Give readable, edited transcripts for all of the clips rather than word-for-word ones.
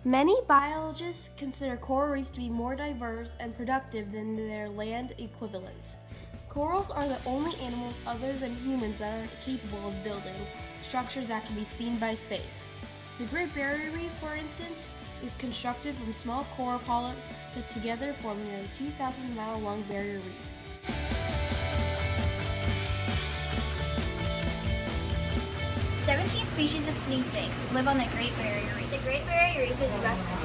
Many biologists consider coral reefs to be more diverse and productive than their land equivalents. Corals are the only animals other than humans that are capable of building structures that can be seen by space. The Great Barrier Reef, for instance, is constructed from small coral polyps that together form nearly 2,000-mile-long barrier reefs. 17 species of sea snakes live on the Great Barrier Reef. The Great Barrier Reef is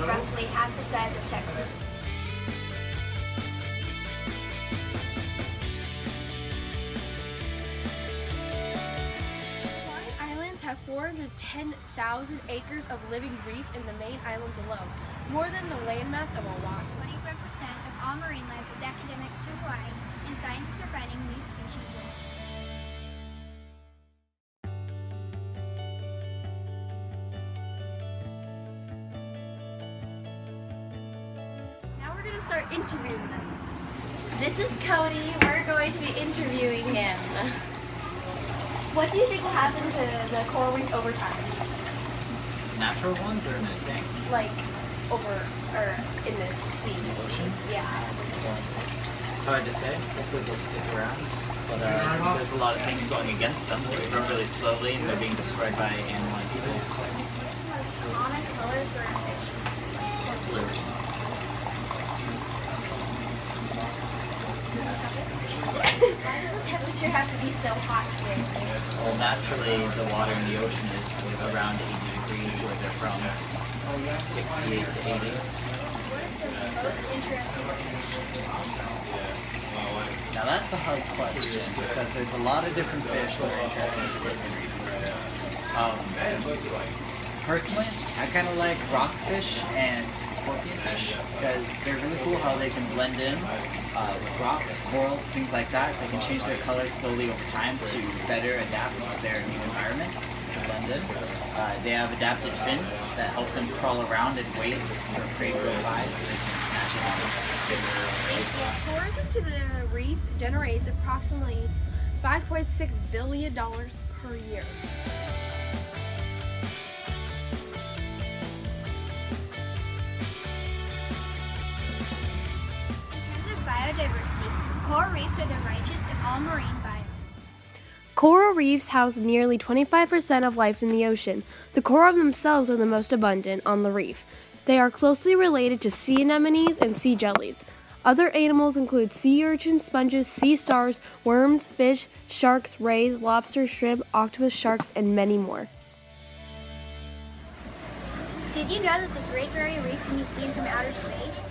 roughly half the size of Texas. Islands have 410,000 acres of living reef in the main islands alone, more than the landmass of Hawaii. 25% of all marine life is academic to Hawaii, and scientists are finding new species there. Now we're going to start interviewing them. This is Cody. We're going to be interviewing him. What do you think will happen to the coral reef over time? Natural ones or in a thing? Like over or in the sea? Ocean? Yeah. It's hard to say. Hopefully they'll stick around. But there's a lot of things going against them. They grow really slowly and they're being destroyed by animal and people. What's the most common color for a fish? Blue. Why does the temperature have to be so hot here? Well, naturally, the water in the ocean is around 80 degrees where they're from. 68 to 80. What is the most interesting fish? Now that's a hard question because there's a lot of different fish that are interested in different reasons. Personally, I kind of like rockfish and scorpionfish because they're really cool how they can blend in with rocks, corals, things like that. They can change their colors slowly over time to better adapt to their new environments to blend in. They have adapted fins that help them crawl around and wait for prey to go by so they can snatch it up. Tourism to the reef generates approximately $5.6 billion per year. Biodiversity. Coral reefs are the richest in all marine biomes. Coral reefs house nearly 25% of life in the ocean. The coral themselves are the most abundant on the reef. They are closely related to sea anemones and sea jellies. Other animals include sea urchins, sponges, sea stars, worms, fish, sharks, rays, lobsters, shrimp, octopus, sharks, and many more. Did you know that the Great Barrier Reef can be seen from outer space?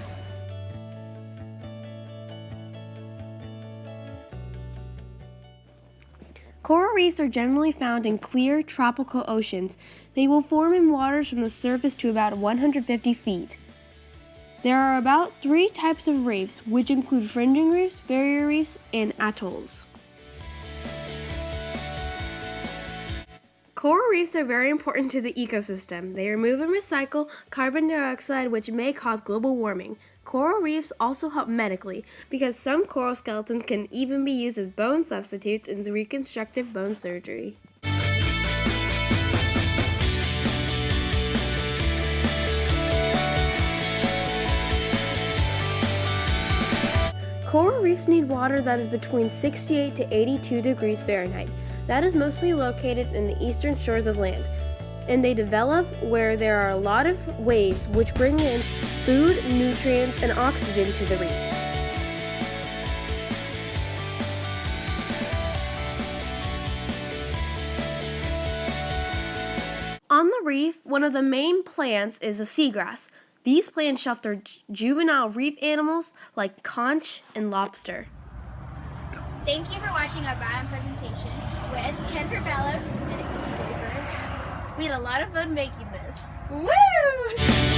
Coral reefs are generally found in clear, tropical oceans. They will form in waters from the surface to about 150 feet. There are about 3 types of reefs, which include fringing reefs, barrier reefs, and atolls. Coral reefs are very important to the ecosystem. They remove and recycle carbon dioxide, which may cause global warming. Coral reefs also help medically because some coral skeletons can even be used as bone substitutes in reconstructive bone surgery. Coral reefs need water that is between 68 to 82 degrees Fahrenheit. That is mostly located in the eastern shores of land. And they develop where there are a lot of waves which bring in food, nutrients, and oxygen to the reef. On the reef, one of the main plants is a seagrass. These plants shelter juvenile reef animals like conch and lobster. Thank you for watching our Biome presentation with Kendra and Izzy. We had a lot of fun making this. Woo!